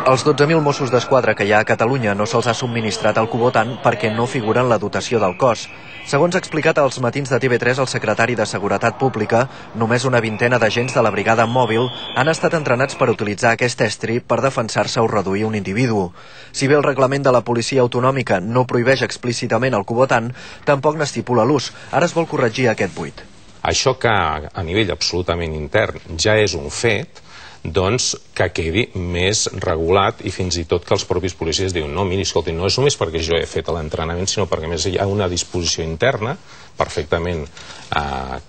Els 12.000 Mossos d'Esquadra que hi ha a Catalunya no se'ls ha subministrat el Cubotan perquè no figura en la dotació del cos. Segons ha explicat als matins de TV3 el secretari de Seguretat Pública, només una vintena d'agents de la brigada mòbil han estat entrenats per utilitzar aquest estri per defensar-se o reduir un individu. Si bé el reglament de la policia autonòmica no prohibeix explícitament el Cubotan, tampoc n'estipula l'ús. Ara es vol corregir aquest buit. Això que a nivell absolutament intern ja és un fet, doncs que quedi més regulat i fins i tot que els propis policies diuen no, miri, escolti, no és només perquè jo he fet l'entrenament, sinó perquè més hi ha una disposició interna perfectament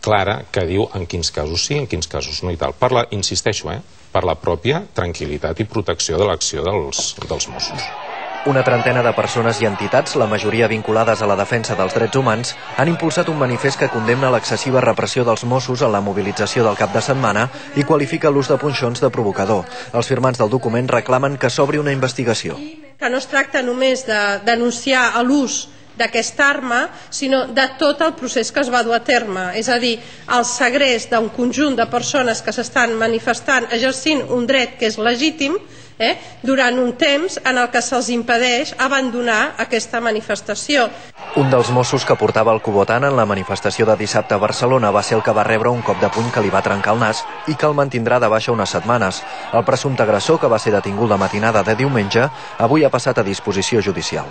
clara que diu en quins casos sí, en quins casos no i tal. Insisteixo, per la pròpia tranquil·litat i protecció de l'acció dels Mossos. Una trentena de persones i entitats, la majoria vinculades a la defensa dels drets humans, han impulsat un manifest que condemna l'excessiva repressió dels Mossos en la mobilització del cap de setmana i qualifica l'ús de punxons de provocador. Els firmants del document reclamen que s'obri una investigació. Que no es tracta només de denunciar l'ús d'aquesta arma, sinó de tot el procés que es va dur a terme, és a dir, el segrest d'un conjunt de persones que s'estan manifestant exercint un dret que és legítim, durant un temps en el que se'ls impedeix abandonar aquesta manifestació. Un dels Mossos que portava el Cubotan en la manifestació de dissabte a Barcelona va ser el que va rebre un cop de puny que li va trencar el nas i que el mantindrà de baixa unes setmanes. El presumpte agressor, que va ser detingut la matinada de diumenge, avui ha passat a disposició judicial.